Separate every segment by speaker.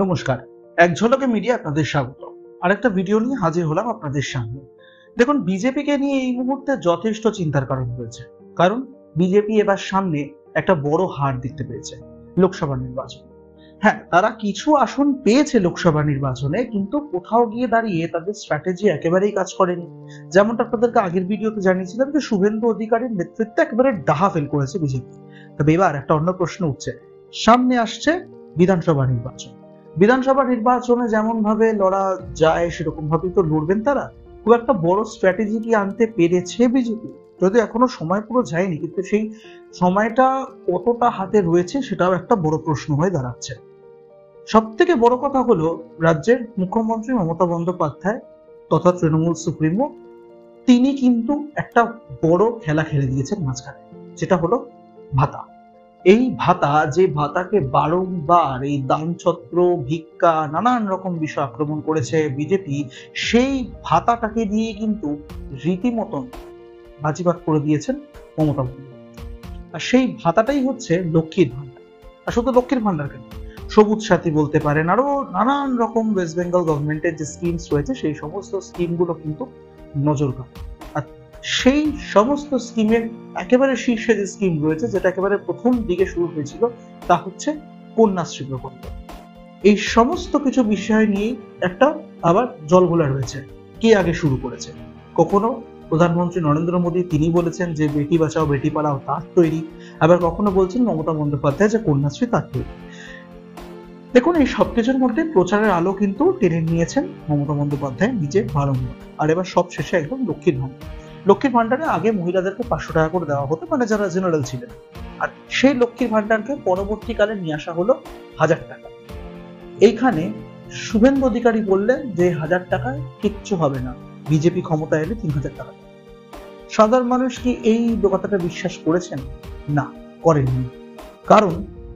Speaker 1: নমস্কার। এক ঝলকে মিডিয়া আপনাদের স্বাগত। আরেকটা ভিডিও নিয়ে হাজির হলাম আপনাদের সামনে। দেখুন, বিজেপিকে নিয়ে এই মুহূর্তে যথেষ্ট চিন্তার কারণ রয়েছে। কারণ বিজেপি এবার সামনে একটা বড় হার দেখতে পেয়েছে লোকসভা নির্বাচন। হ্যাঁ, তারা কিছু আসন পেয়েছে লোকসভা নির্বাচনে, কিন্তু কোথাও গিয়ে দাঁড়িয়ে তাদের স্ট্র্যাটেজি একেবারেই কাজ করেনি। যেমনটা আপনাদেরকে আগের ভিডিওতে জানিয়েছিলাম যে শুভেন্দু অধিকারীর নেতৃত্বে একেবারে ডাহা ফেল করেছে বিজেপি। তবে এবার একটা অন্য প্রশ্ন উঠছে, সামনে আসছে বিধানসভা নির্বাচন। বিধানসভা নির্বাচনে যেমন ভাবে লড়া যায় সেরকম ভাবেই তো লড়বেন তারা। খুব একটা বড় স্ট্র্যাটেজি কি আনতে পেরেছে বিজেপি? যদি এখনো সময় পুরো যায়নি, কিন্তু সেই সময়টা কতটা হাতে রয়েছে সেটাও একটা বড় প্রশ্ন হয়ে দাঁড়াচ্ছে। সব থেকে বড় কথা হলো, রাজ্যের মুখ্যমন্ত্রী মমতা বন্দ্যোপাধ্যায় তথা তৃণমূল সুপ্রিমো, তিনি কিন্তু একটা বড় খেলা খেলে দিয়েছেন মাঝখানে, যেটা হলো ভাতা। এই ভাতা, যে ভাতাকে বারংবার এই দানছত্র, ভিক্ষা, নানান রকম বিষয় আক্রমণ করেছে বিজেপি, সেই ভাতাটাকে দিয়ে কিন্তু রীতিমতন বাজিবাদ করে দিয়েছেন মমতা বন্দ্যোপাধ্যায়। আর সেই ভাতাটাই হচ্ছে লক্ষ্মীর ভান্ডার। আর শুধু লক্ষ্মীর ভান্ডার কেন, সবুজ সাথী বলতে পারেন, আরো নানান রকম ওয়েস্ট বেঙ্গল গভর্নমেন্টের যে স্কিমস রয়েছে সেই সমস্ত স্কিমগুলো কিন্তু নজর কাড়ে। আর সেই সমস্ত স্কিমের একেবারে শীর্ষে যে স্কিম রয়েছে, যেটা একেবারে প্রথম দিকে শুরু হয়েছিল, তা হচ্ছে কন্যাশ্রী প্রকল্প। এই সমস্ত কিছু বিষয় নিয়ে একটা আবার জলঘোলা রয়েছে। কে আগে শুরু করেছে? কখনো প্রধানমন্ত্রী নরেন্দ্র মোদী, তিনি বলেছেন যে বেটি বাঁচাও বেটি পড়াও তার তৈরি। আবার কখনো বলছেন মমতা বন্দ্যোপাধ্যায় যে কন্যাশ্রী তার তৈরি। দেখুন, এই সবকিছুর মধ্যে প্রচারের আলো কিন্তু টেনে নিয়েছেন মমতা বন্দ্যোপাধ্যায় নিজে বারংবার। আর এবার সব শেষে একদম লক্ষ্মীর ভান্ডার। লক্ষ্মীর ভান্ডারে আগে মহিলাদেরকে 500 টাকা করে দেওয়া হতো, মানে যারা জেনারেল ছিলেন। আর সেই লক্ষ্মীর ভান্ডারকে পরবর্তীকালে নিয়ে আসা হলো 1000 টাকা। এইখানে শুভেন্দু অধিকারী বললেন যে 1000 টাকায় কিচ্ছু হবে না, বিজেপি ক্ষমতা এলে 3000 টাকা। সাধারণ মানুষ কি এই কথাটা বিশ্বাস করেছেন? না, করেননি। কারণ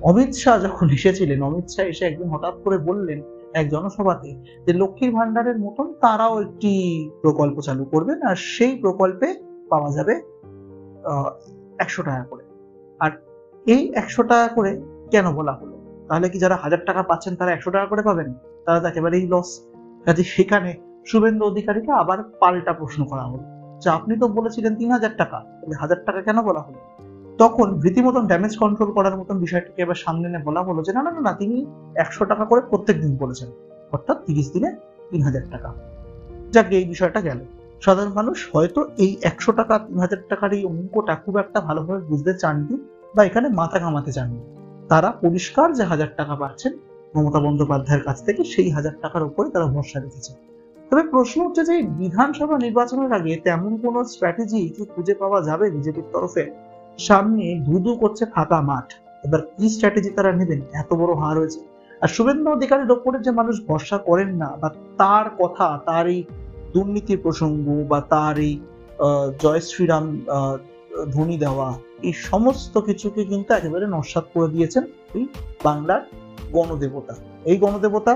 Speaker 1: অমিত শাহ যখন এসেছিলেন, অমিত শাহ এসে একদিন হঠাৎ করে বললেন এক জনসভাতে যে লক্ষ্মীর ভান্ডারের মতন তারাও একটি প্রকল্প চালু করবেন, আর সেই প্রকল্পে পাওয়া যাবে 100 টাকা করে। আর এই 100 টাকা করে কেন বলা হলো? তাহলে কি যারা 1000 টাকা পাচ্ছেন তারা 100 টাকা করে পাবেন? তারা তো একেবারেই লস। কাজে সেখানে শুভেন্দু অধিকারীকে আবার পাল্টা প্রশ্ন করা হলো যে আপনি তো বলেছিলেন 3000 টাকা, তাহলে 1000 টাকা কেন বলা হলো? তখন রীতিমতন ড্যামেজ কন্ট্রোল করার মতন বিষয়টাকে এবার সামনে এনে বলা হলো যে না না না, তিনি 100 টাকা করে প্রত্যেক দিন বলেছেন, অর্থাৎ 30 দিনে 3000 টাকা। যাক, এই বিষয়টা গেল। সাধারণ মানুষ হয়তো এই 100 টাকা 3000 টাকার এই অঙ্কটা খুব একটা ভালোভাবে বুঝতে চাননি বা এখানে মাথা ঘামাতে চাননি। তারা পরিষ্কার যে 1000 টাকা পাচ্ছেন মমতা বন্দ্যোপাধ্যায়ের কাছ থেকে, সেই 1000 টাকার উপরে তারা ভরসা রেখেছে। তবে প্রশ্ন হচ্ছে যে বিধানসভা নির্বাচনের আগে তেমন কোনো স্ট্র্যাটেজি কি খুঁজে পাওয়া যাবে বিজেপির তরফে? সামনে ধুধু করছে ফাঁকা মাঠ। এবার কি স্ট্র্যাটেজি তারা নেবেন? এত বড় হার হয়েছে। আর শুভেন্দু অধিকারীর ওপরে যে মানুষ ভরসা করেন না, বা তার কথা, তার এই দুর্নীতির প্রসঙ্গ বা তার এই জয় শ্রীরাম ধ্বনি দেওয়া, এই সমস্ত কিছুকে কিন্তু একেবারে নস্যাৎ করে দিয়েছেন এই বাংলার গণদেবতা। এই গণদেবতা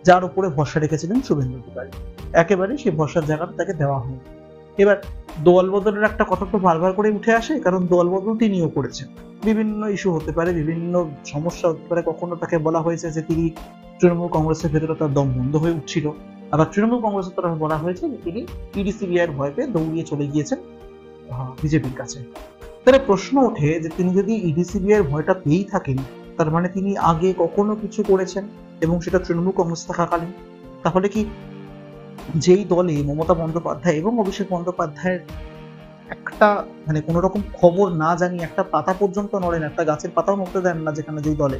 Speaker 1: যার উপরে ভরসা রেখেছিলেন শুভেন্দু অধিকারী, একেবারে সেই ভরসার জায়গাটা তাকে দেওয়া হয়। এবার দল বদলের একটা কথা তো বারবার করে উঠে আসে, কারণ দল বদল তিনিও করেছেন। বিভিন্ন ইস্যু হতে পারে, বিভিন্ন সমস্যা হতে পারে। কখনো তাকে বলা হয়েছে যে তিনি তৃণমূল কংগ্রেসের ভেতরে তার দম বন্ধ হয়ে উঠছিল, আবার তৃণমূল কংগ্রেসের তরফে বলা হয়েছে যে তিনি ইডি-সিবিআইয়ের ভয় পেয়ে দৌড়িয়ে চলে গিয়েছেন বিজেপির কাছে। তাহলে প্রশ্ন ওঠে যে তিনি যদি ইডি-সিবিআইয়ের ভয়টা পেয়েই থাকেন, তার মানে তিনি আগে কখনো কিছু করেছেন এবং সেটা তৃণমূল কংগ্রেস থাকাকালীন। তাহলে কি যেই দলে মমতা বন্দ্যোপাধ্যায় এবং অভিষেক বন্দ্যোপাধ্যায়ের একটা মানে কোনো রকম খবর না জানিয়ে একটা পাতা পর্যন্ত নড়েন, একটা গাছের পাতাও নড়তে দেন না যেখানে, যেই দলে,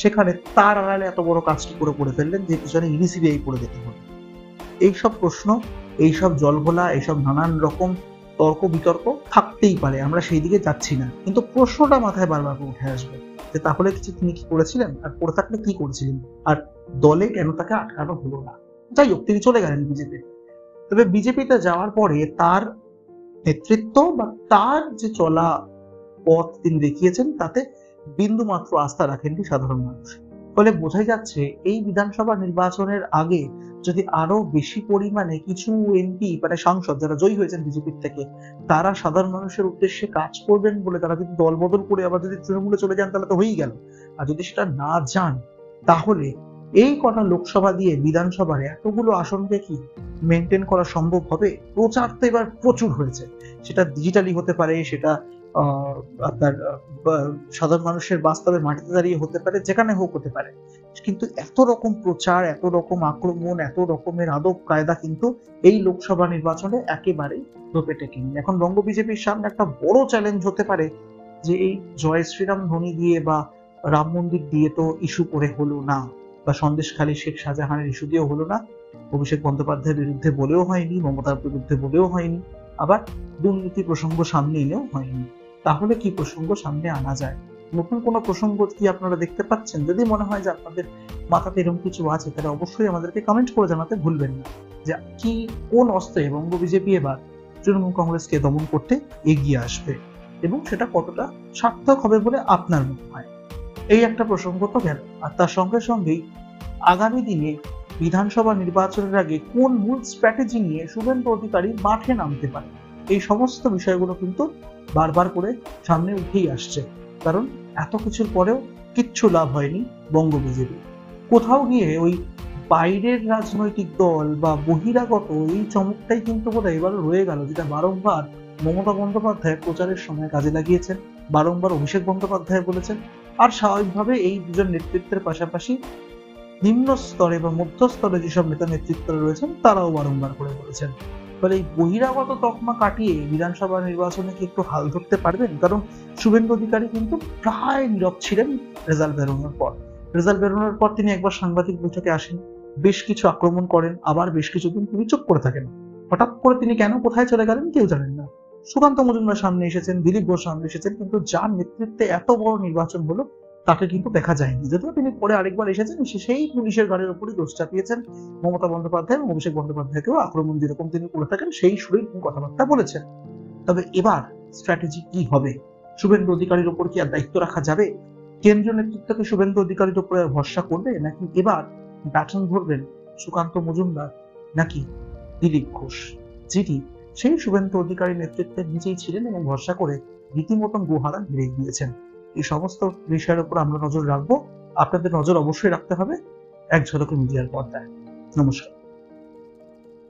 Speaker 1: সেখানে তার আড়ালে এত বড় কাজটি করে ফেললেন যে পিছনে ইডি-সিবিআই পড়ে যেতে হলো? এইসব প্রশ্ন, এইসব জলঘোলা, এইসব নানান রকম তর্ক বিতর্ক থাকতেই পারে, আমরা সেই দিকে যাচ্ছি না, কিন্তু প্রশ্নটা মাথায় বারবার উঠে আসবে যে তাহলে কিছু তিনি কি করেছিলেন, আর করে থাকলে কি করেছিলেন, আর দলে কেন তাকে আটকানো হলো না? যাই হোক, তিনি চলে গেলেন বিজেপি। তবে বিজেপিতে যাওয়ার পরে তার নেতৃত্ব বা তার যে চলা পথ তিনি দেখিয়েছেন, তাতে বিন্দু মাত্র আস্থা রাখেননি সাধারণ মানুষ। ফলে বোঝাই যাচ্ছে এই বিধানসভা নির্বাচনের আগে যদি আরো বেশি পরিমাণে কিছু এমপি মানে সাংসদ যারা জয়ী হয়েছেন বিজেপির থেকে, তারা সাধারণ মানুষের উদ্দেশ্যে কাজ করবেন বলে তারা যদি দল বদল করে আবার যদি তৃণমূলে চলে যান, তাহলে তো হয়েই গেল। আর যদি সেটা না যান, তাহলে এই কটা লোকসভা দিয়ে বিধানসভার এতগুলো আসনকে কি মেনটেন করা সম্ভব হবে? প্রচার তো এবার প্রচুর হয়েছে, সেটা ডিজিটালি হতে পারে, সেটা আপনার সাধারণ মানুষের বাস্তবে মাটিতে দাঁড়িয়ে হতে পারে, যেখানে হোক হতে পারে। কিন্তু এত রকম প্রচার, এত রকম আক্রমণ, এত রকমের আদব কায়দা কিন্তু এই লোকসভা নির্বাচনে একেবারেই ধোপে টেকেনি। এখন বঙ্গ বিজেপির সামনে একটা বড় চ্যালেঞ্জ হতে পারে যে এই জয় শ্রীরাম ধ্বনি দিয়ে বা রাম মন্দির দিয়ে তো ইস্যু করে হলো না, বা সন্দেশখালী শেখ শাহজাহানের ইস্যু দিয়েও হলো না, অভিষেক বন্দ্যোপাধ্যায়ের বিরুদ্ধে বলেও হয়নি, মমতার বিরুদ্ধে বলেও হয়নি, আবার দুর্নীতি প্রসঙ্গ সামনে এনেও হয়নি। তাহলে কি প্রসঙ্গ সামনে আনা যায়? নতুন কোনো প্রসঙ্গ কি আপনারা দেখতে পাচ্ছেন? যদি মনে হয় যে আপনাদের মাথাতে এরকম কিছু আছে, তাহলে অবশ্যই আমাদেরকে কমেন্ট করে জানাতে ভুলবেন না যে কি কোন অস্ত্রে বঙ্গ বিজেপি এবার তৃণমূল কংগ্রেসকে দমন করতে এগিয়ে আসবে এবং সেটা কতটা সার্থক হবে বলে আপনার মনে হয়। এই একটা প্রসঙ্গ তো গেল, আর তার সঙ্গে সঙ্গেই আগামী দিনে বিধানসভা নির্বাচনের আগে কোন মূল স্ট্র্যাটেজি নিয়ে শুভেন্দু অধিকারী মাঠে নামতে পারে, এই সমস্ত বিষয়গুলো কিন্তু বারবার করে সামনে উঠেই আসছে। কারণ এত কিছুর পরেও কিচ্ছু লাভ হয়নি বঙ্গ বিজেপি। কোথাও গিয়ে ওই বাইরের রাজনৈতিক দল বা বহিরাগত এই চমকটাই কিন্তু বোধহয় এবার রয়ে গেল, যেটা বারংবার মমতা বন্দ্যোপাধ্যায় প্রচারের সময় কাজে লাগিয়েছেন, বারংবার অভিষেক বন্দ্যোপাধ্যায় বলেছেন, আর স্বাভাবিকভাবে এই দুজন নেতৃত্বের পাশাপাশি নিম্ন স্তরে বা মধ্য স্তরে যেসব নেতা নেতৃত্বরা রয়েছেন তারাও বারংবার করে বলেছেন। ফলে এই বহিরাগত তকমা কাটিয়ে বিধানসভা নির্বাচনে কি একটু হাল ধরতে পারবেন? কারণ শুভেন্দু অধিকারী কিন্তু প্রায় নীরব ছিলেন রেজাল্ট বেরোনোর পর। রেজাল্ট বেরোনোর পর তিনি একবার সাংবাদিক বৈঠকে আসেন, বেশ কিছু আক্রমণ করেন, আবার বেশ কিছুদিন তিনি চুপ করে থাকেন। হঠাৎ করে তিনি কেন কোথায় চলে গেলেন কেউ জানেন না। সুকান্ত মজুমদার সামনে এসেছেন, দিলীপ ঘোষ সামনে এসেছেন, কিন্তু যার নেতৃত্বে এত বড় নির্বাচন হলো তাকে কিন্তু দেখা যায়নি। যদিও তিনি পরে আরেকবার এসেছেন, সেই পুলিশের গাড়ির উপরই দোষ চাপিয়েছেন মমতা বন্দ্যোপাধ্যায় এবং অভিষেক বন্দ্যোপাধ্যায়কেও আক্রমণ যেরকম তিনি করে থাকেন সেই সুরেই তিনি কথাবার্তা বলেছেন। তবে এবার স্ট্র্যাটেজি কি হবে? শুভেন্দু অধিকারীর উপর কি আর দায়িত্ব রাখা যাবে? কেন্দ্রীয় নেতৃত্বকে শুভেন্দু অধিকারীর উপরে ভরসা করবে, নাকি এবার ব্যাটন ধরবেন সুকান্ত মজুমদার নাকি দিলীপ ঘোষ, যিনি সেই শুভেন্দু অধিকারীর নেতৃত্বে নিজেই ছিলেন এবং ভরসা করে রীতিমতন গোহারা হেরে গিয়েছেন? এই সমস্ত বিষয়ের উপর আমরা নজর রাখবো। আপনাদের নজর অবশ্যই রাখতে হবে এক ঝলকে মিডিয়ার পর্দায়। নমস্কার।